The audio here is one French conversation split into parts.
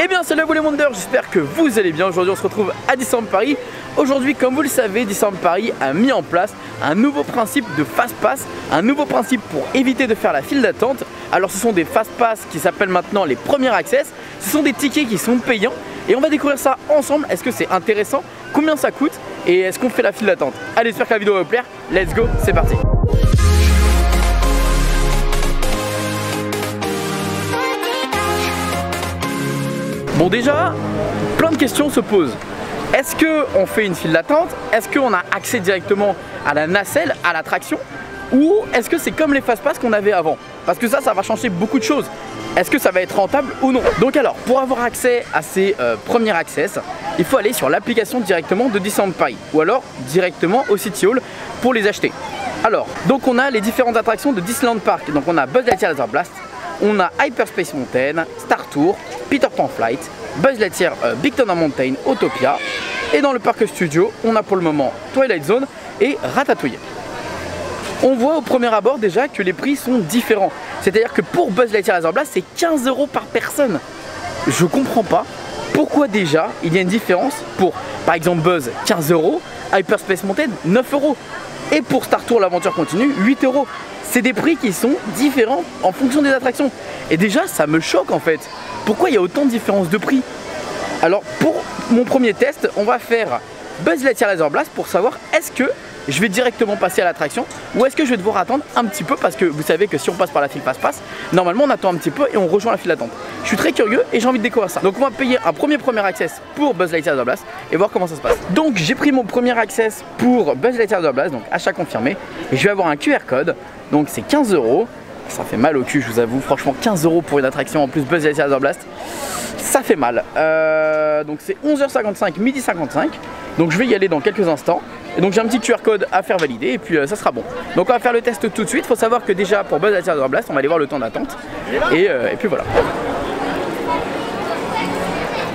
Eh bien salut à vous les Wonders, j'espère que vous allez bien. Aujourd'hui on se retrouve à Disneyland Paris. Aujourd'hui, comme vous le savez, Disneyland Paris a mis en place un nouveau principe de Fast Pass, un nouveau principe pour éviter de faire la file d'attente. Alors ce sont des Fast Pass qui s'appellent maintenant les Premier Access. Ce sont des tickets qui sont payants et on va découvrir ça ensemble. Est-ce que c'est intéressant? Combien ça coûte? Et est-ce qu'on fait la file d'attente? Allez, j'espère que la vidéo va vous plaire. Let's go, c'est parti. Bon, déjà, plein de questions se posent. Est-ce qu'on fait une file d'attente? Est-ce qu'on a accès directement à la nacelle, à l'attraction? Ou est-ce que c'est comme les Fast Pass qu'on avait avant? Parce que ça va changer beaucoup de choses. Est-ce que ça va être rentable ou non? Donc alors, pour avoir accès à ces premiers access, il faut aller sur l'application directement de Disneyland Paris. Ou alors directement au City Hall pour les acheter. Alors, donc on a les différentes attractions de Disneyland Park. Donc on a Buzz Lightyear Laser Blast, on a Hyperspace Mountain, Star Tour, Peter Pan Flight, Buzz Lightyear Big Thunder Mountain, Autopia. Et dans le parc studio, on a pour le moment Twilight Zone et Ratatouille. On voit au premier abord déjà que les prix sont différents. C'est-à-dire que pour Buzz Lightyear Laser Blast, c'est 15 € par personne. Je comprends pas pourquoi déjà il y a une différence pour, par exemple, Buzz 15 €, Hyperspace Mountain 9 € et pour Star Tour l'aventure continue 8 €. C'est des prix qui sont différents en fonction des attractions. Et déjà ça me choque en fait. Pourquoi il y a autant de différences de prix? Alors pour mon premier test, on va faire Buzz Lightyear Laser Blast pour savoir est-ce que je vais directement passer à l'attraction ou est-ce que je vais devoir attendre un petit peu, parce que vous savez que si on passe par la file Fast Pass, normalement on attend un petit peu et on rejoint la file d'attente. Je suis très curieux et j'ai envie de découvrir ça. Donc on va payer un premier access pour Buzz Lightyear Laser Blast et voir comment ça se passe. Donc j'ai pris mon premier access pour Buzz Lightyear Laser Blast, donc achat confirmé, et je vais avoir un QR code, donc c'est 15 €. Ça fait mal au cul, je vous avoue, franchement 15 € pour une attraction en plus Buzz Lightyear Laser Blast, ça fait mal. Donc c'est 11h55, midi 55, donc je vais y aller dans quelques instants. Et donc j'ai un petit QR code à faire valider et puis ça sera bon. Donc on va faire le test tout de suite. Il faut savoir que déjà pour Buzz Lightyear Laser Blast, on va aller voir le temps d'attente. Et puis voilà.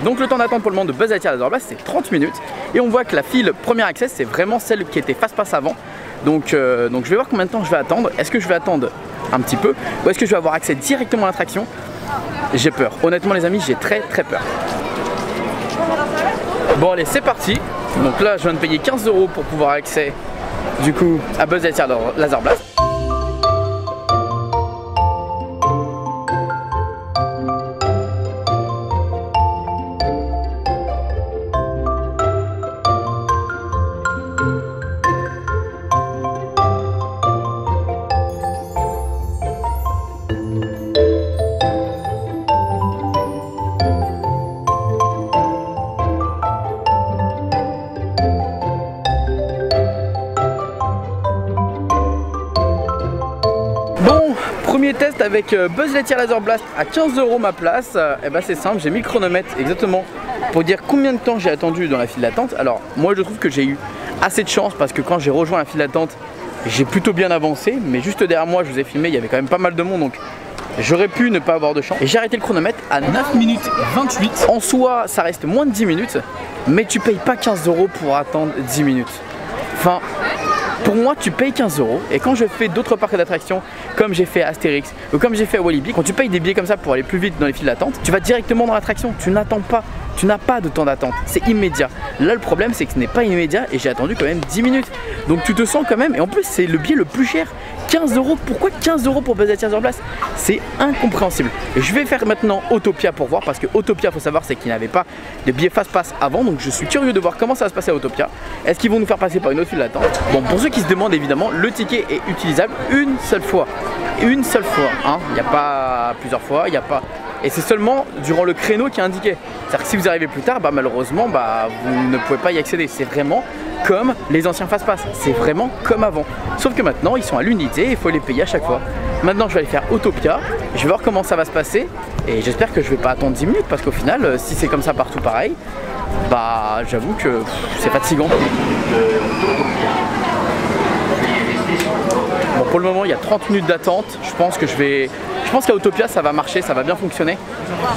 Donc le temps d'attente pour le moment de Buzz Lightyear Laser Blast, c'est 30 minutes. Et on voit que la file Premier Access, c'est vraiment celle qui était Fast Pass avant. Donc je vais voir combien de temps je vais attendre. Est-ce que je vais attendre un petit peu ou est-ce que je vais avoir accès directement à l'attraction? J'ai peur. Honnêtement les amis, j'ai très peur. Bon allez, c'est parti. Donc là je viens de payer 15 € pour pouvoir accès du coup à Buzz Lightyear Laser Blast. Premier test avec Buzz Lightyear Laser Blast à 15 € ma place. Et bah c'est simple, j'ai mis le chronomètre exactement pour dire combien de temps j'ai attendu dans la file d'attente. Alors moi je trouve que j'ai eu assez de chance parce que quand j'ai rejoint la file d'attente, j'ai plutôt bien avancé, mais juste derrière moi je vous ai filmé, il y avait quand même pas mal de monde, donc j'aurais pu ne pas avoir de chance. Et j'ai arrêté le chronomètre à 9 minutes 28. En soi ça reste moins de 10 minutes, mais tu payes pas 15 € pour attendre 10 minutes. Enfin, pour moi tu payes 15 € et quand je fais d'autres parcs d'attractions comme j'ai fait à Astérix ou comme j'ai fait à Walibi, quand tu payes des billets comme ça pour aller plus vite dans les files d'attente, tu vas directement dans l'attraction, tu n'attends pas, tu n'as pas de temps d'attente, c'est immédiat. Là le problème c'est que ce n'est pas immédiat et j'ai attendu quand même 10 minutes. Donc tu te sens quand même, et en plus c'est le billet le plus cher, 15 €. Pourquoi 15 € pour Buzz Lightyear Laser Blast? C'est incompréhensible. Et je vais faire maintenant Autopia pour voir, parce que Autopia, faut savoir, c'est qu'il n'avait pas de billet Fast Pass avant, donc je suis curieux de voir comment ça va se passer à Autopia. Est-ce qu'ils vont nous faire passer par une autre file d'attente? Bon, pour ceux qui se demandent, évidemment, le ticket est utilisable une seule fois. Une seule fois, hein. Il n'y a pas plusieurs fois, il n'y a pas... Et c'est seulement durant le créneau qui est indiqué. C'est-à-dire que si vous arrivez plus tard, bah malheureusement, bah vous ne pouvez pas y accéder. C'est vraiment comme les anciens Fast Pass. C'est vraiment comme avant. Sauf que maintenant, ils sont à l'unité et il faut les payer à chaque fois. Maintenant, je vais aller faire Autopia. Je vais voir comment ça va se passer. Et j'espère que je vais pas attendre 10 minutes parce qu'au final, si c'est comme ça partout pareil, bah j'avoue que c'est fatigant. Bon, pour le moment, il y a 30 minutes d'attente. Je pense qu'à Autopia, ça va marcher, ça va bien fonctionner.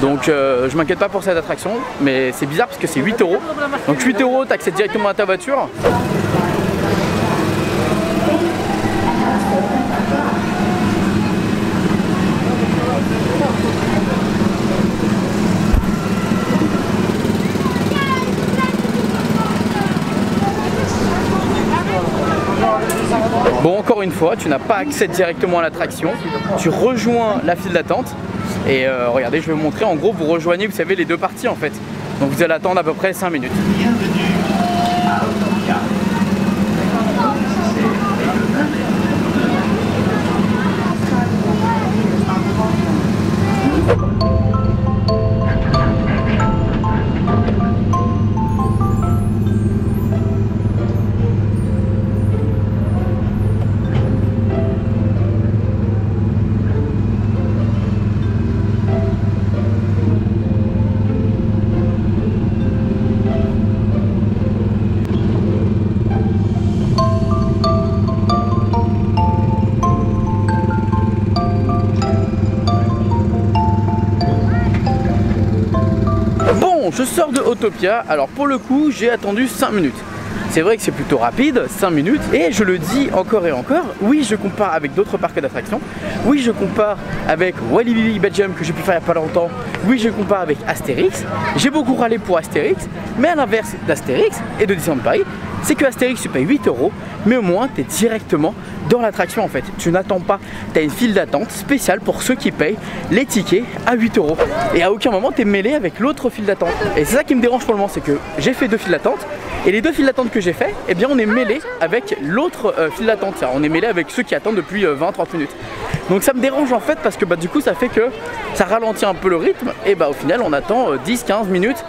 Donc, je m'inquiète pas pour cette attraction. Mais c'est bizarre parce que c'est 8 €. Donc, 8 €, tu accèdes directement à ta voiture. Bon, encore une fois, tu n'as pas accès directement à l'attraction, tu rejoins la file d'attente et regardez, je vais vous montrer, en gros vous rejoignez, vous savez, les deux parties en fait. Donc vous allez attendre à peu près 5 minutes. Je sors de Autopia, alors pour le coup j'ai attendu 5 minutes. C'est vrai que c'est plutôt rapide, 5 minutes, et je le dis encore et encore, oui je compare avec d'autres parcs d'attractions, oui je compare avec Walibi Belgium que j'ai pu faire il n'y a pas longtemps, oui je compare avec Astérix, j'ai beaucoup râlé pour Astérix, mais à l'inverse d'Astérix et de Disneyland Paris, c'est que Astérix tu payes 8 €, mais au moins tu es directement dans l'attraction en fait. Tu n'attends pas, tu as une file d'attente spéciale pour ceux qui payent les tickets à 8 €. Et à aucun moment tu es mêlé avec l'autre file d'attente. Et c'est ça qui me dérange pour le moment, c'est que j'ai fait 2 files d'attente, et les 2 files d'attente que j'ai fait, eh bien on est mêlé avec l'autre file d'attente. On est mêlé avec ceux qui attendent depuis 20-30 minutes. Donc ça me dérange en fait parce que du coup ça fait que ça ralentit un peu le rythme, et au final on attend 10-15 minutes.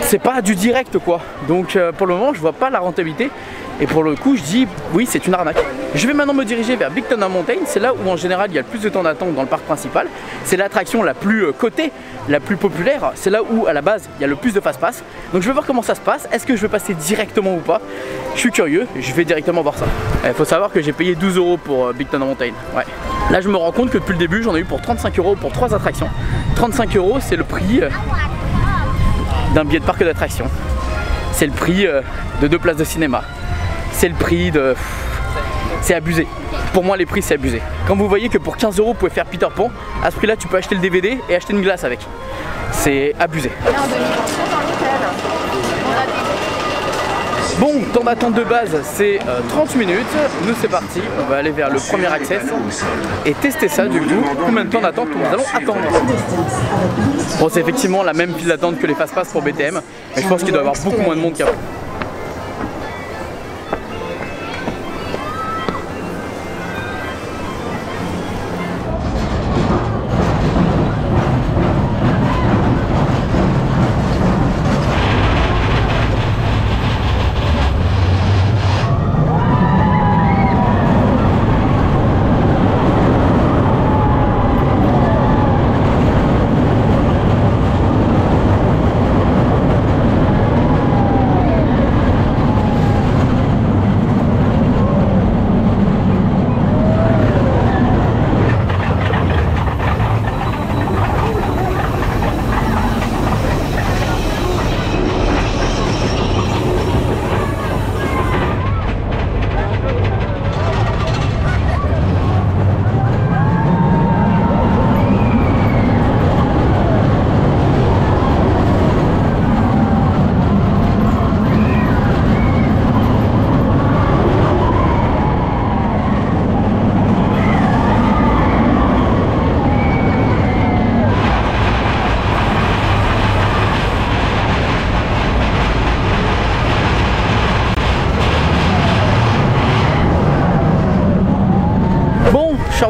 C'est pas du direct quoi. Donc pour le moment je vois pas la rentabilité. Et pour le coup je dis oui, c'est une arnaque. Je vais maintenant me diriger vers Big Thunder Mountain. C'est là où en général il y a le plus de temps d'attente dans le parc principal. C'est l'attraction la plus cotée, la plus populaire. C'est là où à la base il y a le plus de fast-pass. Donc je vais voir comment ça se passe. Est-ce que je vais passer directement ou pas? Je suis curieux, je vais directement voir ça. Il faut savoir que j'ai payé 12 € pour Big Thunder Mountain. Ouais. Là je me rends compte que depuis le début j'en ai eu pour 35 € pour 3 attractions. 35 € c'est le prix d'un billet de parc d'attraction. C'est le prix de 2 places de cinéma. C'est le prix de... C'est abusé. Pour moi les prix c'est abusé. Quand vous voyez que pour 15 € vous pouvez faire Peter Pan, à ce prix là tu peux acheter le DVD et acheter une glace avec. C'est abusé. Bon, temps d'attente de base c'est 30 minutes. Nous c'est parti, on va aller vers le premier access et tester ça du coup. Combien de temps d'attente nous allons attendre? Bon, c'est effectivement la même file d'attente que les fast-pass pour BTM, mais je pense qu'il doit y avoir beaucoup moins de monde qu'avant.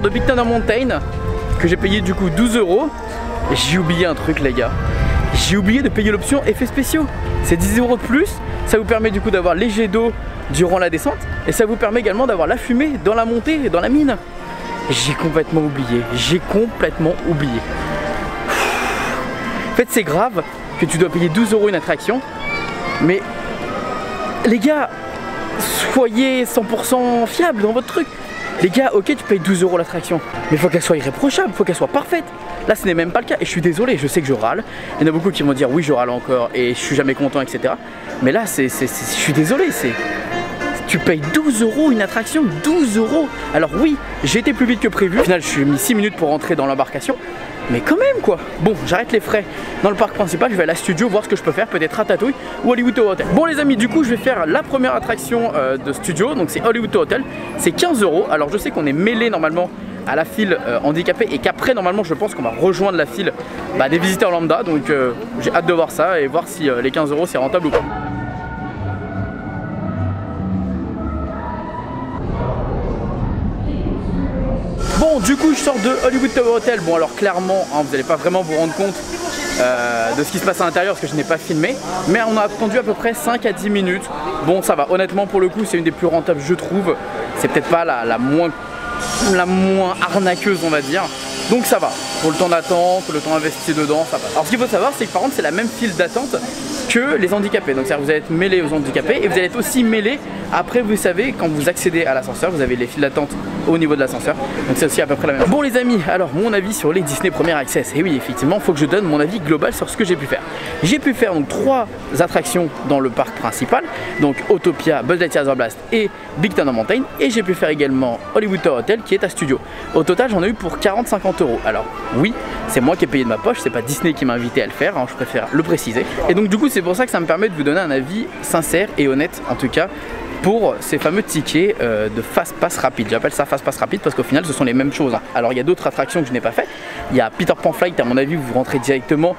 De Big Thunder Mountain que j'ai payé du coup 12 €. J'ai oublié un truc les gars, j'ai oublié de payer l'option effets spéciaux. C'est 10 € de plus, ça vous permet du coup d'avoir les jets d'eau durant la descente et ça vous permet également d'avoir la fumée dans la montée et dans la mine. J'ai complètement oublié, En fait c'est grave que tu dois payer 12 € une attraction, mais les gars, soyez 100% fiable dans votre truc. Les gars, ok, tu payes 12 € l'attraction, mais il faut qu'elle soit irréprochable, il faut qu'elle soit parfaite. Là, ce n'est même pas le cas, et je suis désolé, je sais que je râle. Il y en a beaucoup qui vont dire oui, je râle encore, et je suis jamais content, etc. Mais là, je suis désolé, tu payes 12 € une attraction, 12 €. Alors oui, j'ai été plus vite que prévu. Au final, je suis mis 6 minutes pour rentrer dans l'embarcation. mais quand même quoi. Bon, j'arrête les frais dans le parc principal, je vais à la studio voir ce que je peux faire, peut-être Ratatouille ou Hollywood Tower Hotel. Bon les amis, du coup je vais faire la première attraction de studio, donc c'est Hollywood Tower Hotel, c'est 15 €. Alors je sais qu'on est mêlé normalement à la file handicapée et qu'après normalement je pense qu'on va rejoindre la file des visiteurs lambda, donc j'ai hâte de voir ça et voir si les 15 € c'est rentable ou pas. Bon, du coup je sors de Hollywood Tower Hotel. Bon alors clairement hein, vous n'allez pas vraiment vous rendre compte de ce qui se passe à l'intérieur parce que je n'ai pas filmé, mais on a attendu à peu près 5 à 10 minutes. Bon ça va, honnêtement pour le coup c'est une des plus rentables je trouve. C'est peut-être pas la moins arnaqueuse on va dire, donc ça va. Pour le temps d'attente, le temps investi dedans, ça va. Alors ce qu'il faut savoir c'est que par contre c'est la même file d'attente que les handicapés, donc c'est-à-dire vous allez être mêlé aux handicapés et vous allez être aussi mêlé après, vous savez, quand vous accédez à l'ascenseur, vous avez les files d'attente au niveau de l'ascenseur, donc c'est aussi à peu près la même chose. Bon les amis, alors mon avis sur les Disney Premier Access, et oui effectivement il faut que je donne mon avis global sur ce que j'ai pu faire. J'ai pu faire donc 3 attractions dans le parc principal, donc Autopia, Buzz Lightyear Blast et Big Thunder Mountain, et j'ai pu faire également Hollywood Tower Hotel qui est à studio. Au total j'en ai eu pour 40-50 €. Alors oui, c'est moi qui ai payé de ma poche, c'est pas Disney qui m'a invité à le faire, hein, je préfère le préciser. Et donc du coup c'est pour ça que ça me permet de vous donner un avis sincère et honnête en tout cas pour ces fameux tickets de Fast Pass rapide. J'appelle ça Fast Pass rapide parce qu'au final ce sont les mêmes choses. Alors il y a d'autres attractions que je n'ai pas faites. Il y a Peter Pan Flight, à mon avis vous rentrez directement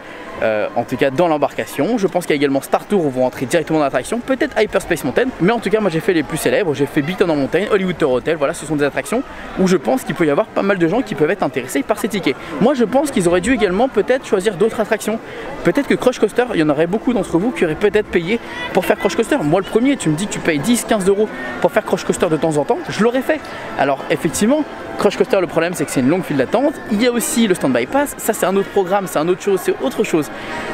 en tout cas dans l'embarcation. Je pense qu'il y a également Star Tour où vous rentrez directement dans l'attraction, peut-être Hyperspace Mountain, mais en tout cas moi j'ai fait les plus célèbres, j'ai fait Big Thunder Mountain, Hollywood Tower Hotel, voilà ce sont des attractions où je pense qu'il peut y avoir pas mal de gens qui peuvent être intéressés par ces tickets. Moi je pense qu'ils auraient dû également peut-être choisir d'autres attractions, peut-être que Crush Coaster, il y en aurait beaucoup d'entre vous qui auraient peut-être payé pour faire Crush Coaster. Moi le premier, tu me dis que tu payes 10-15 € pour faire Crush Coaster de temps en temps, je l'aurais fait. Alors effectivement, Crush Coaster le problème c'est que c'est une longue file d'attente, il y a aussi le Stand-by Pass, ça c'est un autre programme, c'est un autre chose, c'est autre chose.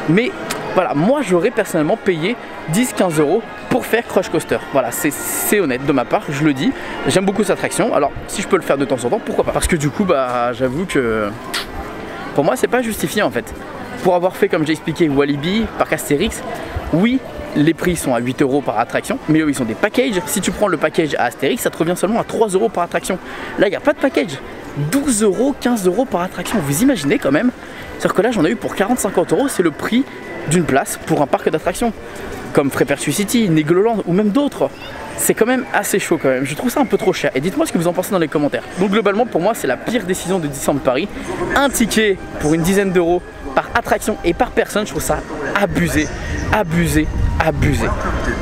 Mais voilà, moi j'aurais personnellement payé 10-15 € pour faire Crush Coaster. Voilà, c'est honnête de ma part, je le dis. J'aime beaucoup cette attraction, alors si je peux le faire de temps en temps, pourquoi pas. Parce que du coup, j'avoue que pour moi c'est pas justifié en fait. Pour avoir fait, comme j'ai expliqué, Walibi, Parc Astérix, oui, les prix sont à 8 € par attraction, mais eux ils sont des packages. Si tu prends le package à Astérix, ça te revient seulement à 3 € par attraction. Là il n'y a pas de package, 12 €, 15 € par attraction, vous imaginez quand même. C'est-à-dire que là j'en ai eu pour 40-50 €, c'est le prix d'une place pour un parc d'attractions comme Freeperture City, Negoland ou même d'autres. C'est quand même assez chaud quand même, je trouve ça un peu trop cher. Et dites-moi ce que vous en pensez dans les commentaires. Donc globalement pour moi c'est la pire décision de Disneyland Paris. Un ticket pour une dizaine d'euros par attraction et par personne, je trouve ça abusé, abusé, abusé.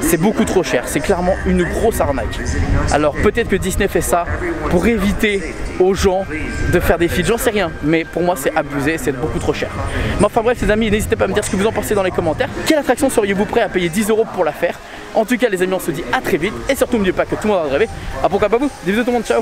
C'est beaucoup trop cher, c'est clairement une grosse arnaque. Alors peut-être que Disney fait ça pour éviter aux gens de faire des files, j'en sais rien, mais pour moi c'est abusé, c'est beaucoup trop cher. Mais enfin bref les amis, n'hésitez pas à me dire ce que vous en pensez dans les commentaires. Quelle attraction seriez-vous prêt à payer 10 € pour la faire? En tout cas les amis, on se dit à très vite et surtout n'oubliez pas que tout le monde a rêvé. Ah pourquoi pas vous? Des bisous tout le monde, ciao.